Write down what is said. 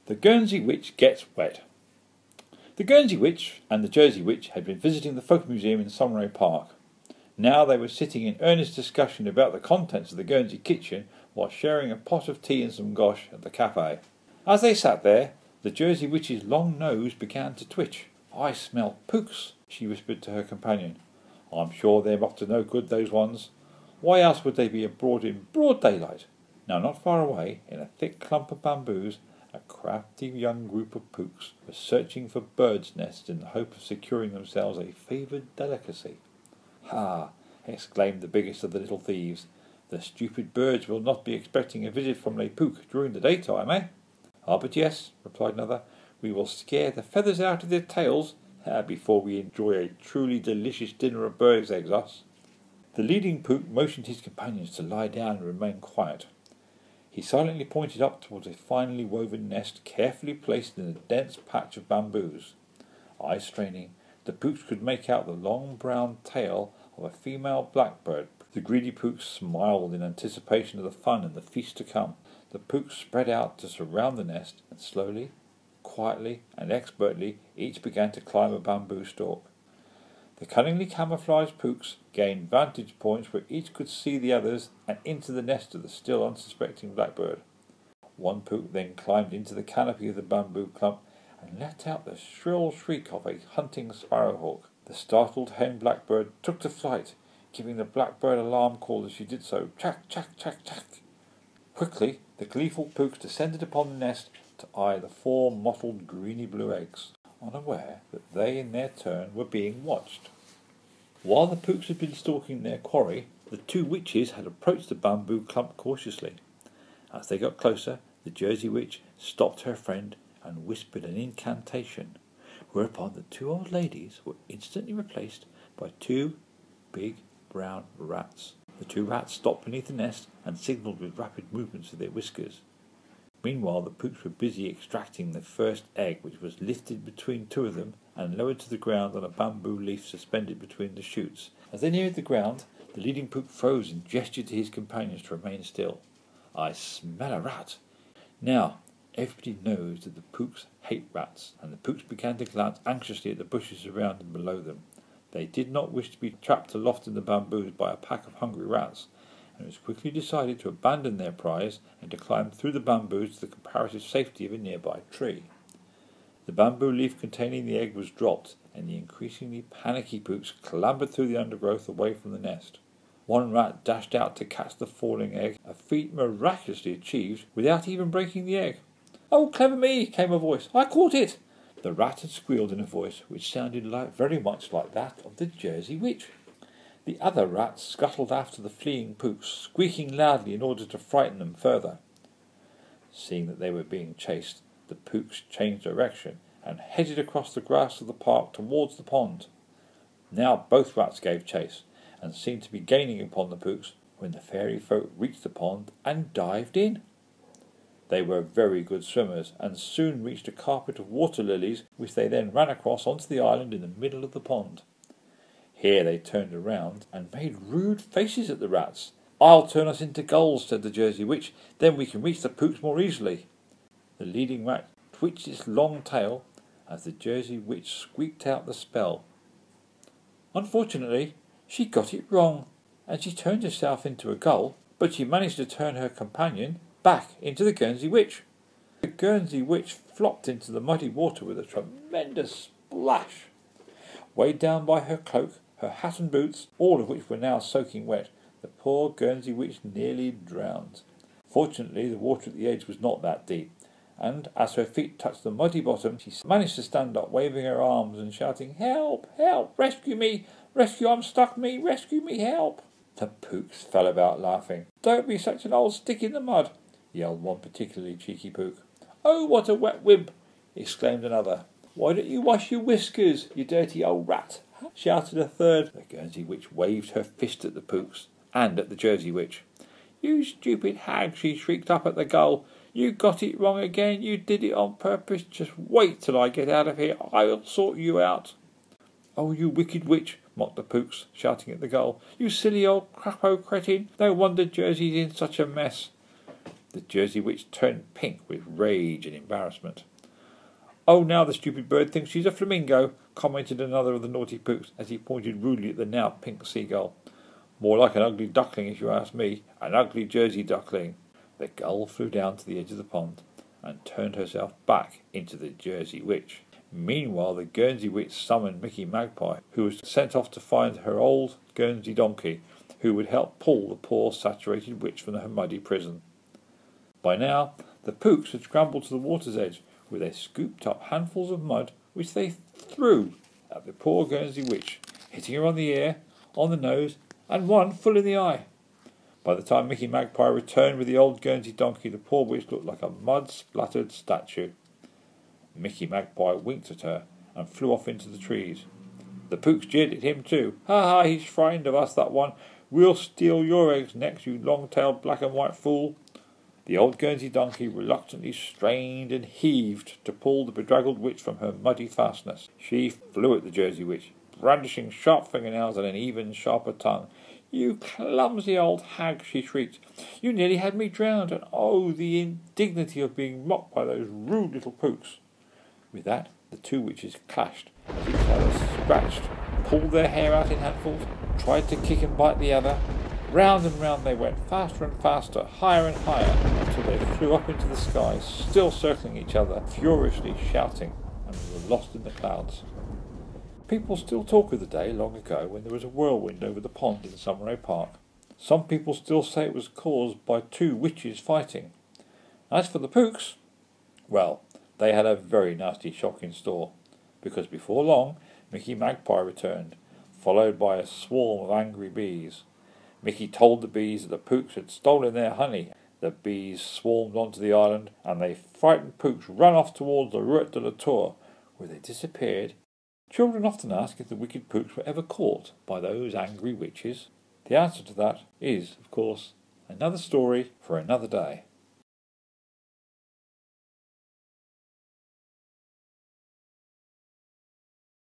The Guernsey Witch Gets Wet. The Guernsey Witch and the Jersey Witch had been visiting the Folk Museum in Somerset Park. Now they were sitting in earnest discussion about the contents of the Guernsey kitchen while sharing a pot of tea and some gosh at the cafe. As they sat there, the Jersey Witch's long nose began to twitch. "I smell Pouques," she whispered to her companion. "I'm sure they're up to no good, those ones. Why else would they be abroad in broad daylight?" Now, not far away, in a thick clump of bamboos, a crafty young group of Pouques were searching for birds' nests in the hope of securing themselves a favoured delicacy. "Ha!" exclaimed the biggest of the little thieves. "The stupid birds will not be expecting a visit from les Pouques during the daytime, eh?" "Ah, but yes," replied another. "We will scare the feathers out of their tails before we enjoy a truly delicious dinner of birds' eggs, us." The leading Pouque motioned his companions to lie down and remain quiet. He silently pointed up towards a finely woven nest carefully placed in a dense patch of bamboos. Eyes straining, the Pouques could make out the long brown tail of a female blackbird. The greedy Pouques smiled in anticipation of the fun and the feast to come. The Pouques spread out to surround the nest, and slowly, quietly and expertly each began to climb a bamboo stalk. The cunningly camouflaged Pouques gained vantage points where each could see the others and into the nest of the still unsuspecting blackbird. One Pouque then climbed into the canopy of the bamboo clump and let out the shrill shriek of a hunting sparrowhawk. The startled hen blackbird took to flight, giving the blackbird alarm call as she did so. Chack, chack, chack, chack. Quickly, the gleeful Pouques descended upon the nest to eye the 4 mottled greeny-blue eggs, unaware that they in their turn were being watched. While the Pouques had been stalking their quarry, the 2 witches had approached the bamboo clump cautiously. As they got closer, the Jersey Witch stopped her friend and whispered an incantation, whereupon the 2 old ladies were instantly replaced by 2 big brown rats. The 2 rats stopped beneath the nest and signalled with rapid movements of their whiskers. Meanwhile, the Pouques were busy extracting the first egg, which was lifted between 2 of them and lowered to the ground on a bamboo leaf suspended between the shoots. As they neared the ground, the leading Pouque froze and gestured to his companions to remain still. "I smell a rat." Now, everybody knows that the Pouques hate rats, and the Pouques began to glance anxiously at the bushes around and below them. They did not wish to be trapped aloft in the bamboos by a pack of hungry rats, and it was quickly decided to abandon their prize and to climb through the bamboos to the comparative safety of a nearby tree. The bamboo leaf containing the egg was dropped, and the increasingly panicky Pouques clambered through the undergrowth away from the nest. One rat dashed out to catch the falling egg, a feat miraculously achieved without even breaking the egg. "Oh, clever me!" came a voice. "I caught it!" The rat had squealed in a voice which sounded very much like that of the Jersey Witch. The other rats scuttled after the fleeing Pouques, squeaking loudly in order to frighten them further. Seeing that they were being chased, the Pouques changed direction and headed across the grass of the park towards the pond. Now both rats gave chase and seemed to be gaining upon the Pouques when the fairy folk reached the pond and dived in. They were very good swimmers and soon reached a carpet of water lilies, which they then ran across onto the island in the middle of the pond. Here they turned around and made rude faces at the rats. "I'll turn us into gulls," said the Jersey Witch, "then we can reach the Pouques more easily." The leading rat twitched its long tail as the Jersey Witch squeaked out the spell. Unfortunately, she got it wrong, and she turned herself into a gull, but she managed to turn her companion back into the Guernsey Witch. The Guernsey Witch flopped into the muddy water with a tremendous splash. Weighed down by her cloak, her hat and boots, all of which were now soaking wet, the poor Guernsey Witch nearly drowned. Fortunately, the water at the edge was not that deep, and as her feet touched the muddy bottom, she managed to stand up, waving her arms and shouting, "Help! Help! Rescue me! Rescue! I'm stuck, me! Rescue me! Help!" The Pouques fell about laughing. "Don't be such an old stick in the mud," yelled one particularly cheeky Pouque. "Oh, what a wet wimp!" exclaimed another. "Why don't you wash your whiskers, you dirty old rat?" shouted a third. The Guernsey Witch waved her fist at the Pouques and at the Jersey Witch. "You stupid hag," she shrieked up at the gull. "You got it wrong again. You did it on purpose. Just wait till I get out of here. I'll sort you out." "Oh, you wicked witch," mocked the Pouques, shouting at the gull. "You silly old crapo cretin. No wonder Jersey's in such a mess." The Jersey Witch turned pink with rage and embarrassment. "Oh, now the stupid bird thinks she's a flamingo," commented another of the naughty Pouques as he pointed rudely at the now pink seagull. "More like an ugly duckling, if you ask me. An ugly Jersey duckling." The gull flew down to the edge of the pond and turned herself back into the Jersey Witch. Meanwhile, the Guernsey Witch summoned Mickey Magpie, who was sent off to find her old Guernsey donkey, who would help pull the poor saturated witch from her muddy prison. By now, the Pouques had scrambled to the water's edge, where they scooped up handfuls of mud, which they threw at the poor Guernsey Witch, hitting her on the ear, on the nose, and one full in the eye. By the time Mickey Magpie returned with the old Guernsey donkey, the poor witch looked like a mud-splattered statue. Mickey Magpie winked at her and flew off into the trees. The Pouques jeered at him too. "Ha ha, he's frightened of us, that one. We'll steal your eggs next, you long-tailed black and white fool." The old Guernsey donkey reluctantly strained and heaved to pull the bedraggled witch from her muddy fastness. She flew at the Jersey Witch, brandishing sharp fingernails and an even sharper tongue. "You clumsy old hag," she shrieked. "You nearly had me drowned, and oh, the indignity of being mocked by those rude little Pouques." With that, the two witches clashed as each other scratched, pulled their hair out in handfuls, tried to kick and bite the other. Round and round they went, faster and faster, higher and higher, until they flew up into the sky, still circling each other, furiously shouting, and were lost in the clouds. People still talk of the day long ago when there was a whirlwind over the pond in Summerray Park. Some people still say it was caused by two witches fighting. As for the Pouques, well, they had a very nasty shock in store, because before long Mickey Magpie returned, followed by a swarm of angry bees. Mickey told the bees that the Pouques had stolen their honey. The bees swarmed onto the island, and the frightened Pouques ran off towards the Ruette de la Tour, where they disappeared. Children often ask if the wicked Pouques were ever caught by those angry witches. The answer to that is, of course, another story for another day.